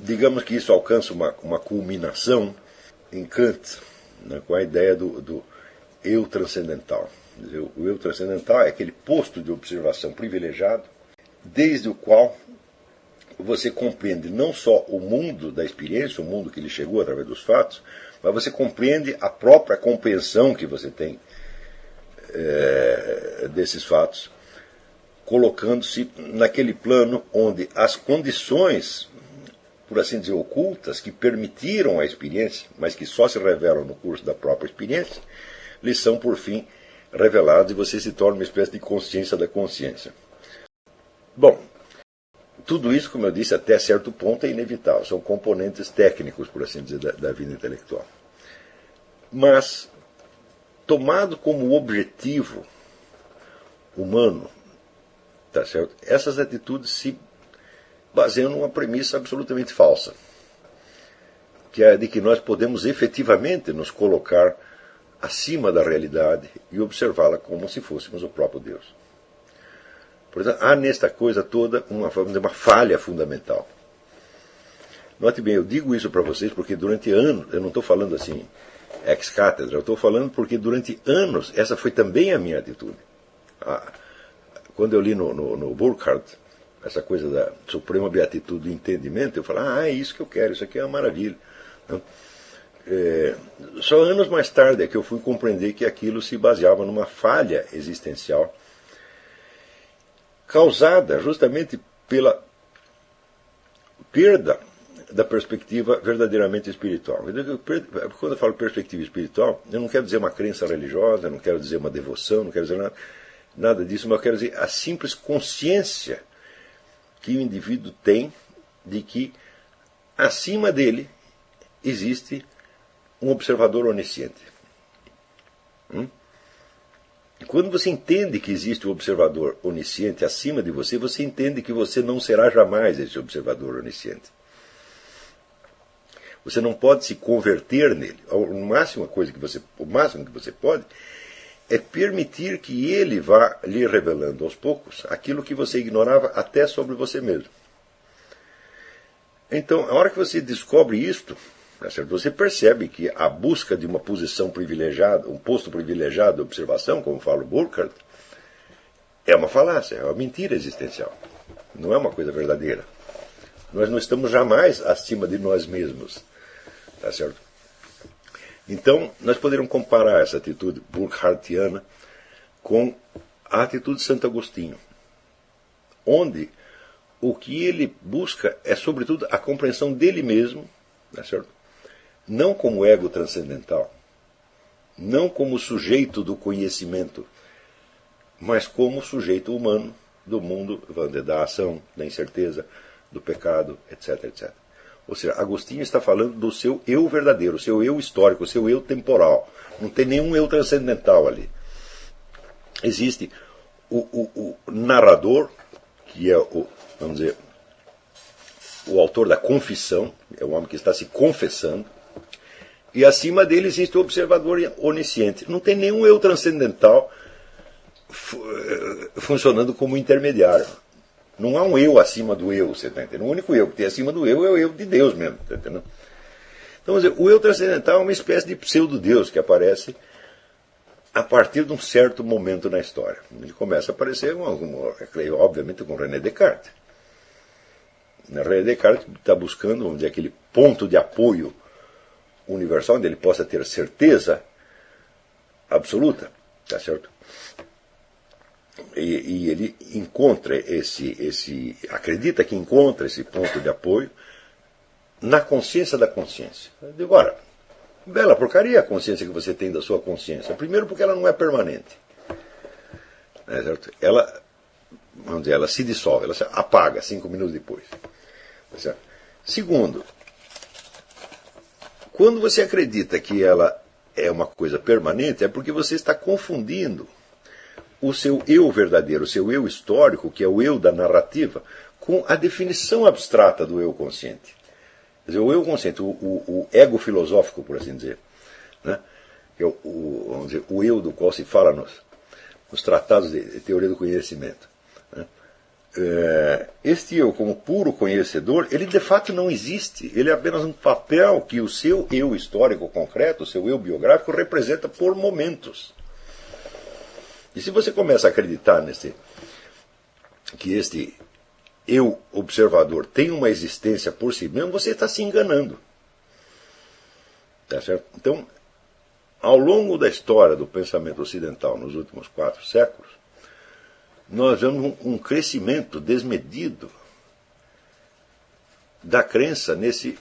Digamos que isso alcança uma culminação em Kant, né, com a ideia do eu transcendental. Quer dizer, o eu transcendental é aquele posto de observação privilegiado, desde o qual você compreende não só o mundo da experiência, o mundo que lhe chegou através dos fatos, mas você compreende a própria compreensão que você tem desses fatos, colocando-se naquele plano onde as condições, por assim dizer, ocultas, que permitiram a experiência, mas que só se revelam no curso da própria experiência, lhes são, por fim, reveladas e você se torna uma espécie de consciência da consciência. Bom, tudo isso, como eu disse, até certo ponto é inevitável. São componentes técnicos, por assim dizer, da vida intelectual. Mas, tomado como objetivo humano, tá certo? Essas atitudes se baseiam numa premissa absolutamente falsa, que é a de que nós podemos efetivamente nos colocar acima da realidade e observá-la como se fôssemos o próprio Deus. Portanto, há nesta coisa toda uma falha fundamental. Note bem, eu digo isso para vocês porque durante anos, eu não estou falando assim ex cátedra, eu estou falando porque durante anos essa foi também a minha atitude. Quando eu li no Burckhardt essa coisa da suprema beatitude do entendimento, eu falei, é isso que eu quero, isso aqui é uma maravilha. Só anos mais tarde é que eu fui compreender que aquilo se baseava numa falha existencial causada justamente pela perda da perspectiva verdadeiramente espiritual. Quando eu falo perspectiva espiritual, eu não quero dizer uma crença religiosa, eu não quero dizer uma devoção, não quero dizer nada disso, mas eu quero dizer a simples consciência que o indivíduo tem de que acima dele existe um observador onisciente. E quando você entende que existe um observador onisciente acima de você, você entende que você não será jamais esse observador onisciente. Você não pode se converter nele. O máximo que você pode é permitir que ele vá lhe revelando aos poucos aquilo que você ignorava até sobre você mesmo. Então, a hora que você descobre isto, você percebe que a busca de uma posição privilegiada, um posto privilegiado de observação, como fala o Burckhardt, é uma falácia, é uma mentira existencial. Não é uma coisa verdadeira. Nós não estamos jamais acima de nós mesmos. Tá certo? Então, nós poderíamos comparar essa atitude burckhartiana com a atitude de Santo Agostinho, onde o que ele busca é, sobretudo, a compreensão dele mesmo, tá certo? Não como ego transcendental, não como sujeito do conhecimento, mas como sujeito humano do mundo, da ação, da incerteza, do pecado, etc, etc. Ou seja, Agostinho está falando do seu eu verdadeiro, o seu eu histórico, o seu eu temporal. Não tem nenhum eu transcendental ali. Existe o narrador, que é vamos dizer, o autor da confissão, é o homem que está se confessando, e acima dele existe o observador onisciente. Não tem nenhum eu transcendental funcionando como intermediário. Não há um eu acima do eu, você está entendendo? O único eu que tem acima do eu é o eu de Deus mesmo, está entendendo? Então, o eu transcendental é uma espécie de pseudo-deus que aparece a partir de um certo momento na história. Ele começa a aparecer, obviamente, com René Descartes. René Descartes está buscando, vamos dizer, aquele ponto de apoio universal, onde ele possa ter certeza absoluta, tá certo? E ele encontra acredita que encontra esse ponto de apoio na consciência da consciência. Agora, bela porcaria a consciência que você tem da sua consciência. Primeiro porque ela não é permanente. É certo? Ela, vamos dizer, ela se dissolve, ela se apaga 5 minutos depois. Tá certo? Segundo, quando você acredita que ela é uma coisa permanente, é porque você está confundindo o seu eu verdadeiro, o seu eu histórico, que é o eu da narrativa, com a definição abstrata do eu consciente. Quer dizer, o eu consciente, o ego filosófico, por assim dizer, né? Que é vamos dizer, o eu do qual se fala nos tratados de teoria do conhecimento, né? este eu, como puro conhecedor, ele de fato não existe. Ele é apenas um papel que o seu eu histórico concreto, o seu eu biográfico, representa por momentos. E se você começa a acreditar que este eu observador tem uma existência por si mesmo, você está se enganando. Tá certo? Então, ao longo da história do pensamento ocidental, nos últimos 4 séculos, nós vemos um crescimento desmedido da crença nesse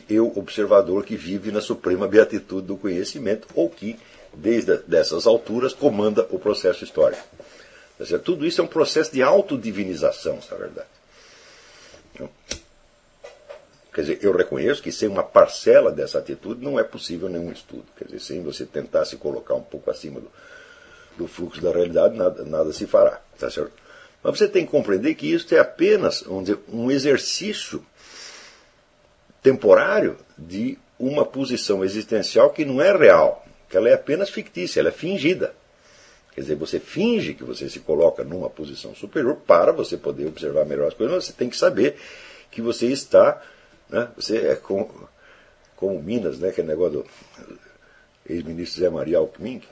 eu observador que vive na suprema beatitude do conhecimento, ou que, desde dessas alturas, comanda o processo histórico. Tá certo? Tudo isso é um processo de autodivinização, na verdade. Quer dizer, eu reconheço que sem uma parcela dessa atitude não é possível nenhum estudo. Quer dizer, sem você tentar se colocar um pouco acima do fluxo da realidade, nada se fará. Tá certo? Mas você tem que compreender que isso é apenas, vamos dizer, um exercício temporário de uma posição existencial que não é real, que ela é apenas fictícia, ela é fingida. Quer dizer, você finge que você se coloca numa posição superior para você poder observar melhor as coisas, mas você tem que saber que você está... Né? Você é como Minas, né? Aquele negócio do ex-ministro Zé Maria Alckmin,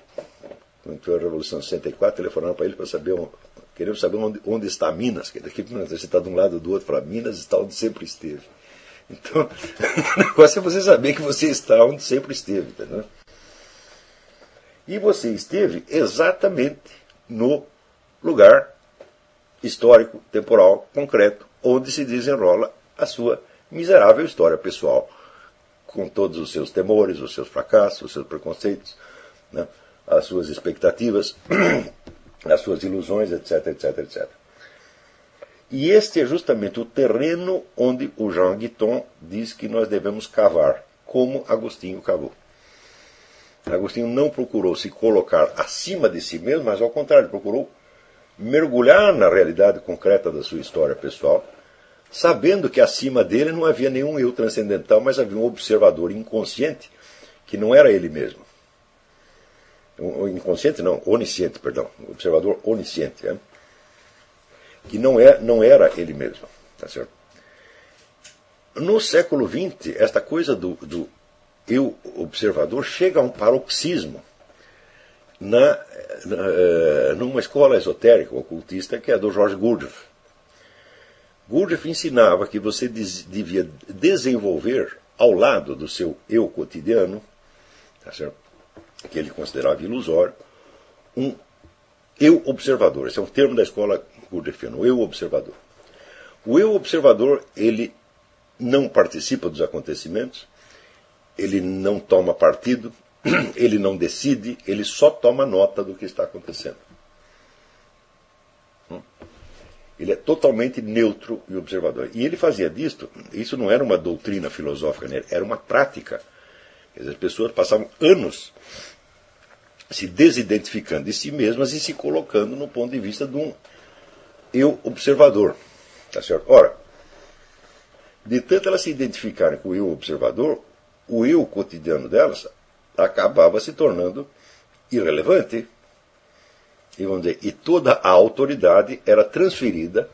quando foi a Revolução de 64, telefonaram para ele para saber, queremos saber onde está Minas. Você está de um lado ou do outro, para Minas está onde sempre esteve. Então, o negócio é você saber que você está onde sempre esteve. Entendeu? E você esteve exatamente no lugar histórico, temporal, concreto, onde se desenrola a sua miserável história pessoal, com todos os seus temores, os seus fracassos, os seus preconceitos, né, as suas expectativas, as suas ilusões, etc, etc, etc. E este é justamente o terreno onde o Jean Guiton diz que nós devemos cavar, como Agostinho cavou. Agostinho não procurou se colocar acima de si mesmo, mas ao contrário, procurou mergulhar na realidade concreta da sua história pessoal, sabendo que acima dele não havia nenhum eu transcendental, mas havia um observador inconsciente, que não era ele mesmo. Inconsciente não, onisciente, perdão. Observador onisciente, que não era ele mesmo. Tá certo? No século XX, esta coisa do eu observador chega a um paroxismo numa escola esotérica, ocultista, que é a do George Gurdjieff. Gurdjieff ensinava que você devia desenvolver, ao lado do seu eu cotidiano, tá certo? Que ele considerava ilusório, um eu observador. Esse é um termo da escola Gurdjieffiana, o eu observador. O eu observador, ele não participa dos acontecimentos, ele não toma partido, ele não decide, ele só toma nota do que está acontecendo. Ele é totalmente neutro e observador. E ele fazia disto, isso não era uma doutrina filosófica, né? Era uma prática. Quer dizer, as pessoas passavam anos se desidentificando de si mesmas e se colocando no ponto de vista de um eu observador. Tá certo? Ora, de tanto elas se identificarem com o eu observador, o eu cotidiano delas acabava se tornando irrelevante. E, vamos dizer, e toda a autoridade era transferida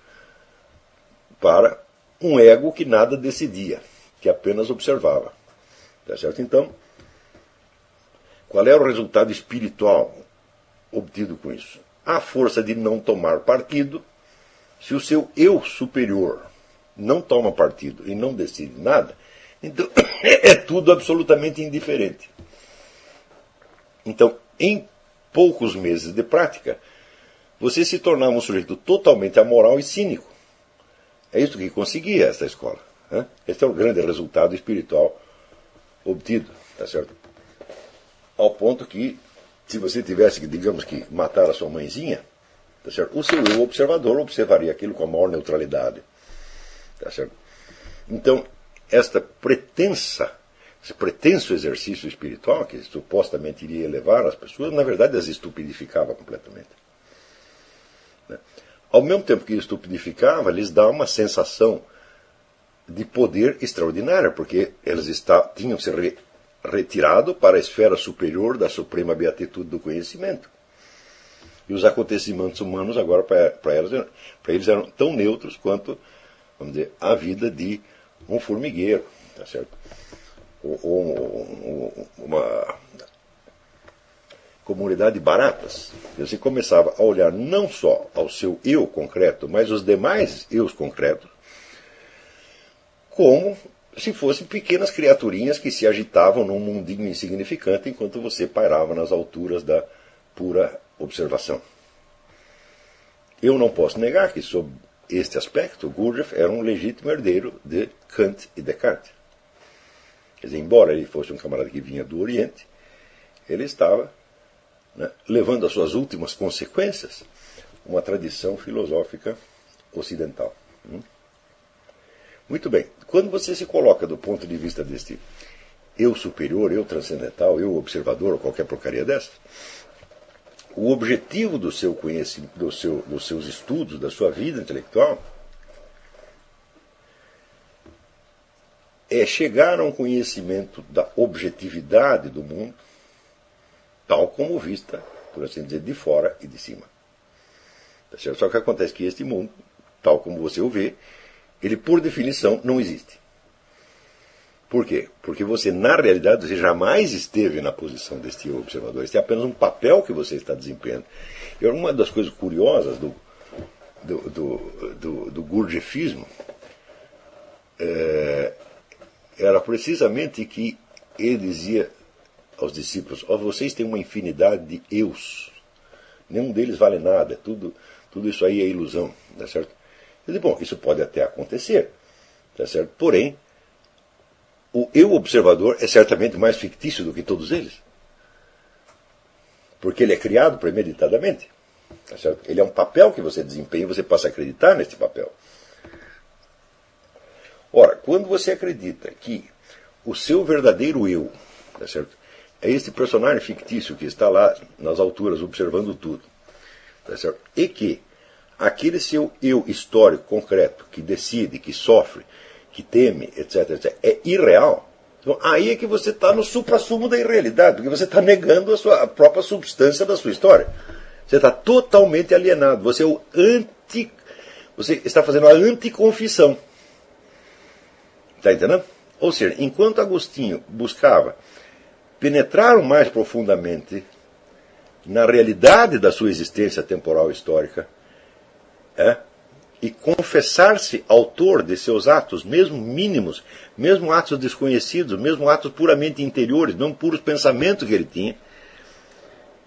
para um ego que nada decidia, que apenas observava. Tá certo? Então, qual é o resultado espiritual obtido com isso? A força de não tomar partido. Se o seu eu superior não toma partido e não decide nada, então é tudo absolutamente indiferente. Então, em poucos meses de prática, você se tornava um sujeito totalmente amoral e cínico. É isso que conseguia esta escola. Né? Este é o grande resultado espiritual obtido. Tá certo? Ao ponto que, se você tivesse que, digamos que, matar a sua mãezinha, tá certo? O seu eu observador observaria aquilo com a maior neutralidade. Tá certo? Então, esse pretenso exercício espiritual, que supostamente iria elevar as pessoas, na verdade as estupidificava completamente. Né? Ao mesmo tempo que estupidificava, lhes dá uma sensação de poder extraordinária, porque eles tinham se retirado para a esfera superior da suprema beatitude do conhecimento. E os acontecimentos humanos agora para eles eram tão neutros quanto, vamos dizer, a vida de um formigueiro, tá certo? Ou uma comunidade de baratas. Você começava a olhar não só ao seu eu concreto, mas os demais eus concretos, como se fossem pequenas criaturinhas que se agitavam num mundinho insignificante enquanto você pairava nas alturas da pura observação. Eu não posso negar que, sob este aspecto, Gurdjieff era um legítimo herdeiro de Kant e Descartes. Quer dizer, embora ele fosse um camarada que vinha do Oriente, ele estava, né, levando às suas últimas consequências uma tradição filosófica ocidental. Muito bem, quando você se coloca do ponto de vista deste eu superior, eu transcendental, eu observador, ou qualquer porcaria dessa, o objetivo do seu conhecimento, dos seus estudos, da sua vida intelectual, é chegar a um conhecimento da objetividade do mundo, tal como vista, por assim dizer, de fora e de cima. Tá certo? Só que acontece que este mundo, tal como você o vê, ele, por definição, não existe. Por quê? Porque você, na realidade, você jamais esteve na posição deste observador. Este é apenas um papel que você está desempenhando. E uma das coisas curiosas do Gurdjieffismo era precisamente que ele dizia aos discípulos: vocês têm uma infinidade de eus. Nenhum deles vale nada. Tudo isso aí é ilusão. Tá certo? Eu digo, bom, isso pode até acontecer. Tá certo? Porém, o eu observador é certamente mais fictício do que todos eles. Porque ele é criado premeditadamente. Tá certo? Ele é um papel que você desempenha e você passa a acreditar nesse papel. Ora, quando você acredita que o seu verdadeiro eu, tá certo, é este personagem fictício que está lá nas alturas observando tudo, tá certo, e que aquele seu eu histórico concreto que decide, que sofre, que teme, etc., é irreal, então aí é que você está no suprassumo da irrealidade, porque você está negando a própria substância da sua história. Você está totalmente alienado. Você está fazendo a anticonfissão. Está entendendo? Ou seja, enquanto Agostinho buscava penetrar o mais profundamente na realidade da sua existência temporal e histórica, e confessar-se autor de seus atos, mesmo mínimos, mesmo atos desconhecidos, mesmo atos puramente interiores, não puros pensamentos que ele tinha,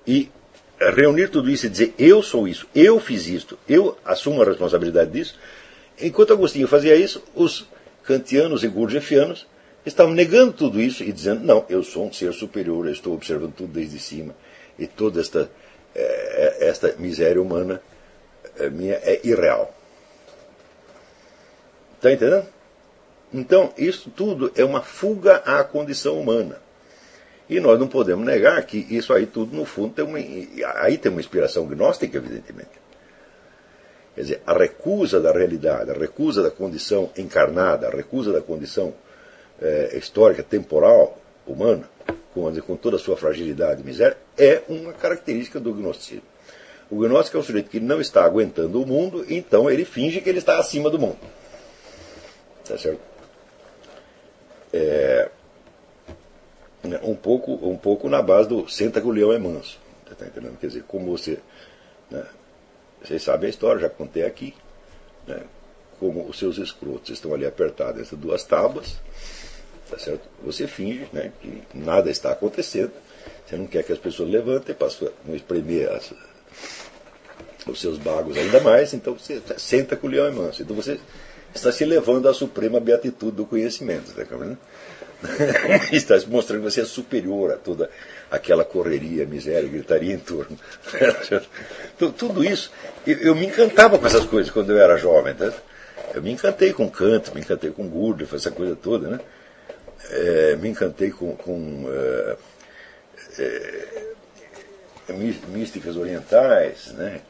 e reunir tudo isso e dizer: eu sou isso, eu fiz isto, eu assumo a responsabilidade disso. Enquanto Agostinho fazia isso, os kantianos e gurdjieffianos estavam negando tudo isso e dizendo: não, eu sou um ser superior, eu estou observando tudo desde cima, e toda esta miséria humana minha é irreal. Está entendendo? Então, isso tudo é uma fuga à condição humana. E nós não podemos negar que isso aí tudo, no fundo, tem uma inspiração gnóstica, evidentemente. Quer dizer, a recusa da realidade, a recusa da condição encarnada, a recusa da condição histórica, temporal, humana, com toda a sua fragilidade e miséria, é uma característica do gnosticismo. O gnóstico é um sujeito que não está aguentando o mundo, então ele finge que ele está acima do mundo. Tá certo? Um pouco na base do senta que o leão é manso. Tá entendendo? Quer dizer, como você... Né, vocês sabem a história, já contei aqui, né, como os seus escrotos estão ali apertados entre duas tábuas, tá certo? Você finge, né, que nada está acontecendo, você não quer que as pessoas levantem para não espremer os seus bagos ainda mais, então você senta que o leão é manso. Então você está se levando à suprema beatitude do conhecimento, tá vendo? Está se mostrando que você é superior a toda aquela correria, miséria, gritaria em torno. Então, tudo isso, eu me encantava com essas coisas quando eu era jovem. Tá? Eu me encantei com Kant, me encantei com Gurdjieff, essa coisa toda. Né? Me encantei com místicas orientais, né?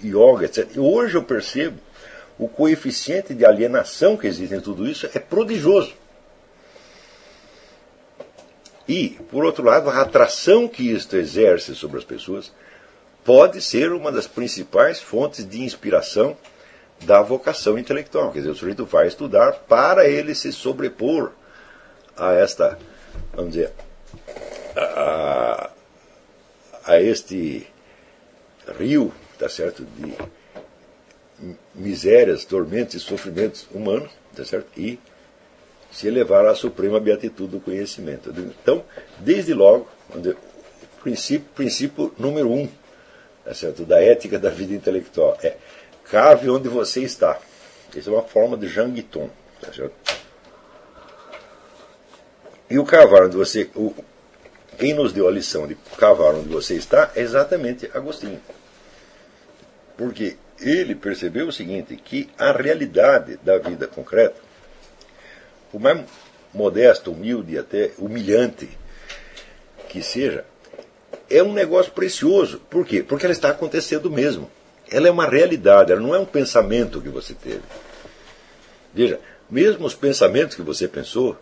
Yoga, etc. E hoje eu percebo o coeficiente de alienação que existe em tudo isso é prodigioso. E, por outro lado, a atração que isto exerce sobre as pessoas pode ser uma das principais fontes de inspiração da vocação intelectual. Quer dizer, o sujeito vai estudar para ele se sobrepor a esta, vamos dizer, a este rio, tá certo, de misérias, tormentos e sofrimentos humanos, tá certo, e se elevar à suprema beatitude do conhecimento. Então, desde logo, vamos dizer, princípio número 1, tá certo, da ética da vida intelectual é: cave onde você está. Isso é uma forma de Jean Guiton, tá certo? E o cavar onde você... Quem nos deu a lição de cavar onde você está é exatamente Agostinho. Porque ele percebeu o seguinte, que a realidade da vida concreta, por mais modesto, humilde e até humilhante que seja, é um negócio precioso. Por quê? Porque ela está acontecendo mesmo. Ela é uma realidade, ela não é um pensamento que você teve. Veja, mesmo os pensamentos que você pensou,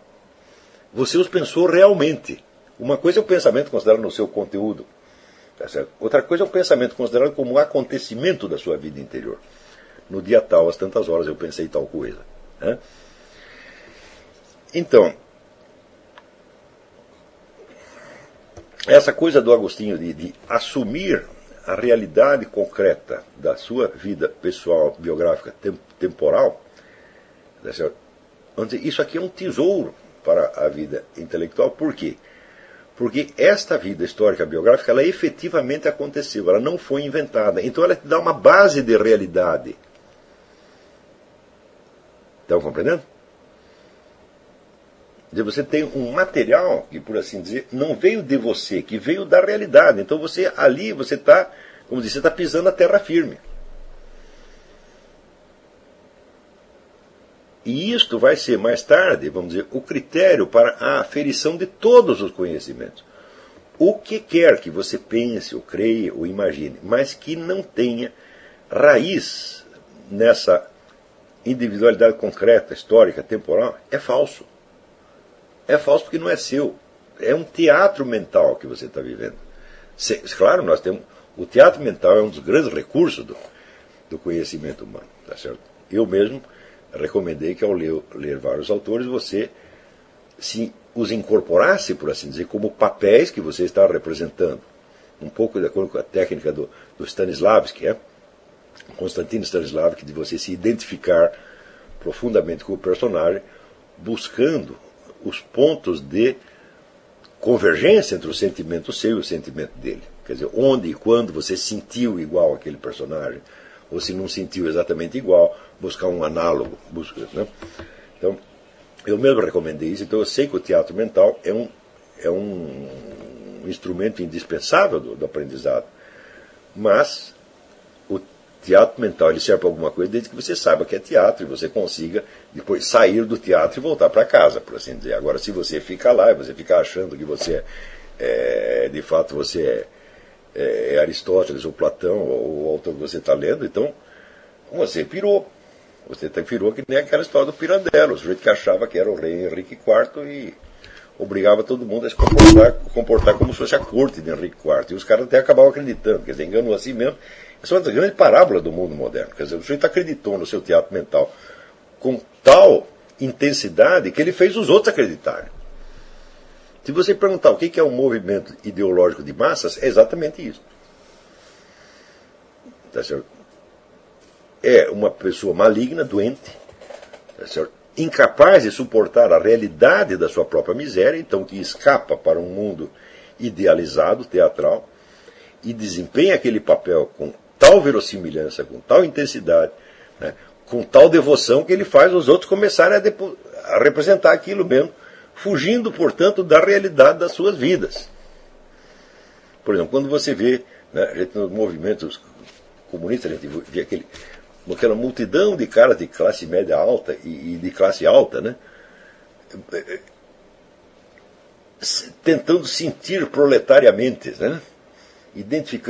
você os pensou realmente. Uma coisa é o pensamento considerado no seu conteúdo, tá certo? Outra coisa é o pensamento considerado como um acontecimento da sua vida interior. No dia tal, às tantas horas, eu pensei tal coisa. Né? Então, essa coisa do Agostinho de assumir a realidade concreta da sua vida pessoal, biográfica, temporal, tá certo? Isso aqui é um tesouro para a vida intelectual. Por quê? Porque esta vida histórica biográfica, ela efetivamente aconteceu, ela não foi inventada. Então ela te dá uma base de realidade. Estão compreendendo? Você tem um material que, por assim dizer, não veio de você, que veio da realidade. Então você ali, você está, como diz, você está pisando a terra firme. E isto vai ser, mais tarde, vamos dizer, o critério para a aferição de todos os conhecimentos. O que quer que você pense, ou creia, ou imagine, mas que não tenha raiz nessa individualidade concreta, histórica, temporal, é falso. É falso porque não é seu. É um teatro mental que você está vivendo. Claro, nós temos... O teatro mental é um dos grandes recursos do conhecimento humano. Tá certo? Eu mesmo recomendei que, ao ler vários autores, você se os incorporasse, por assim dizer, como papéis que você está representando. Um pouco de acordo com a técnica do Stanislavski, Konstantin Stanislavski, de você se identificar profundamente com o personagem, buscando os pontos de convergência entre o sentimento seu e o sentimento dele. Quer dizer, onde e quando você sentiu igual aquele personagem, ou se não sentiu exatamente igual, buscar um análogo. Né? Então, eu mesmo recomendei isso, então eu sei que o teatro mental é um instrumento indispensável do aprendizado. Mas o teatro mental ele serve para alguma coisa desde que você saiba que é teatro e você consiga depois sair do teatro e voltar para casa, por assim dizer. Agora, se você fica lá e você fica achando que você de fato você é Aristóteles ou Platão ou o autor que você está lendo, então você pirou. Você pirou que nem aquela história do Pirandello, o sujeito que achava que era o rei Henrique IV e obrigava todo mundo a se comportar como se fosse a corte de Henrique IV. E os caras até acabavam acreditando, quer dizer, enganou assim mesmo. Essa é uma das grandes parábolas do mundo moderno. Quer dizer, o sujeito acreditou no seu teatro mental com tal intensidade que ele fez os outros acreditarem. Se você perguntar o que é um movimento ideológico de massas, é exatamente isso. Tá certo? É uma pessoa maligna, doente, tá certo? Incapaz de suportar a realidade da sua própria miséria, então que escapa para um mundo idealizado, teatral, e desempenha aquele papel com tal verossimilhança, com tal intensidade, né, com tal devoção, que ele faz os outros começarem a representar aquilo mesmo, fugindo, portanto, da realidade das suas vidas. Por exemplo, quando você vê, né, a gente, nos movimentos comunistas, a gente vê aquela multidão de caras de classe média alta e de classe alta, né, tentando sentir proletariamente, né,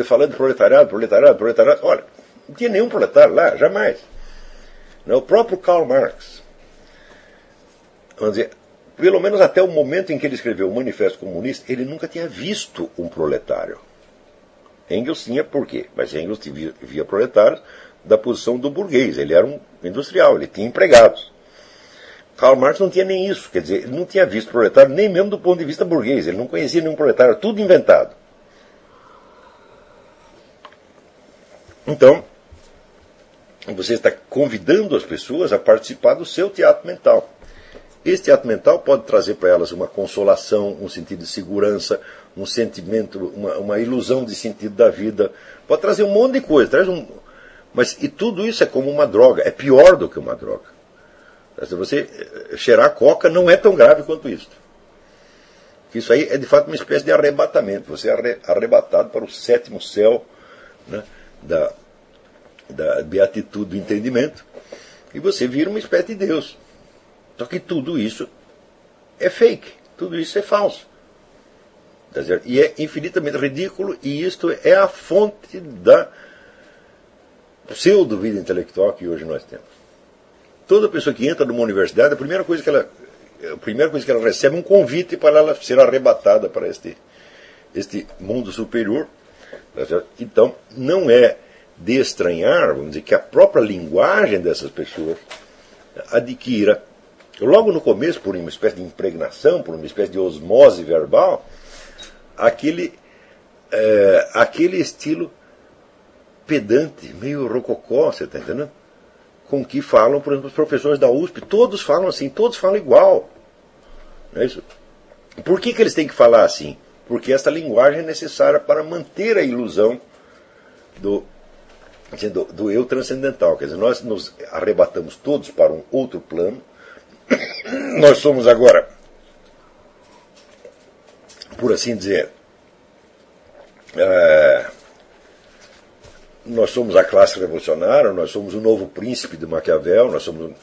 falando de proletariado. Olha, não tinha nenhum proletário lá, jamais. O próprio Karl Marx, vamos dizer, pelo menos até o momento em que ele escreveu o Manifesto Comunista, ele nunca tinha visto um proletário. Engels tinha por quê? Mas Engels via proletários da posição do burguês. Ele era um industrial, ele tinha empregados. Karl Marx não tinha nem isso, quer dizer, ele não tinha visto proletário nem mesmo do ponto de vista burguês, ele não conhecia nenhum proletário, tudo inventado. Então, você está convidando as pessoas a participar do seu teatro mental. Esse teatro mental pode trazer para elas uma consolação, um sentido de segurança, um sentimento, uma ilusão de sentido da vida. Pode trazer um monte de coisa. Mas e tudo isso é como uma droga, é pior do que uma droga. Se você cheirar coca não é tão grave quanto isso. Isso aí é de fato uma espécie de arrebatamento. Você é arrebatado para o sétimo céu, né, da beatitude do entendimento, e você vira uma espécie de Deus. Só que tudo isso é fake, tudo isso é falso. E é infinitamente ridículo, e isto é a fonte da pseudo-vida intelectual que hoje nós temos. Toda pessoa que entra numa universidade, a primeira coisa que ela recebe é um convite para ela ser arrebatada para este mundo superior. Então, não é de estranhar, vamos dizer, que a própria linguagem dessas pessoas adquira, logo no começo, por uma espécie de impregnação, por uma espécie de osmose verbal, aquele estilo pedante, meio rococó, você está entendendo? Com que falam, por exemplo, os professores da USP, todos falam assim, todos falam igual. Não é isso? Por que eles têm que falar assim? Porque essa linguagem é necessária para manter a ilusão do eu transcendental. Quer dizer, nós nos arrebatamos todos para um outro plano. Nós somos agora, por assim dizer, nós somos a classe revolucionária, nós somos o novo príncipe de Maquiavel, nós somos,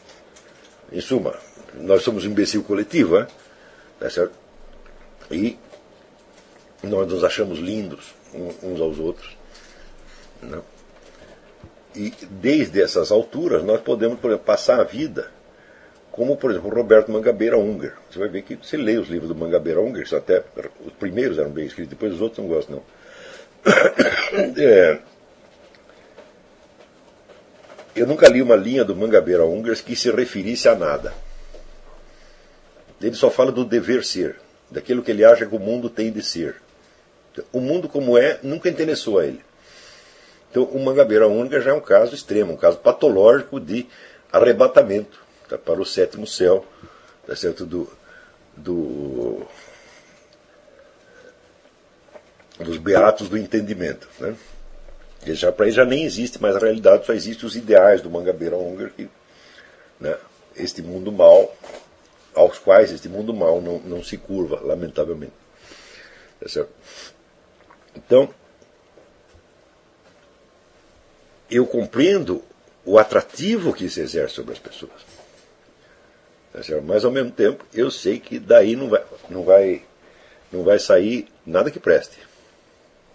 em suma, nós somos um imbecil coletivo, né? Tá certo? E nós nos achamos lindos uns aos outros. Não? E desde essas alturas nós podemos, por exemplo, passar a vida como, por exemplo, o Roberto Mangabeira Unger. Você vai ver que você lê os livros do Mangabeira Unger, até os primeiros eram bem escritos, depois os outros não gostam, não. Eu nunca li uma linha do Mangabeira Unger que se referisse a nada. Ele só fala do dever ser, daquilo que ele acha que o mundo tem de ser. O mundo como é nunca interessou a ele. Então o Mangabeira Unger já é um caso extremo, um caso patológico de arrebatamento, tá, para o sétimo céu, tá certo, dos beatos do entendimento, né? Para ele já nem existe mais a realidade, só existem os ideais do Mangabeira Unger, né, este mundo mal, aos quais este mundo mal não se curva, lamentavelmente. Tá certo? Então, eu compreendo o atrativo que isso exerce sobre as pessoas. Tá certo? Mas, ao mesmo tempo, eu sei que daí não vai sair nada que preste.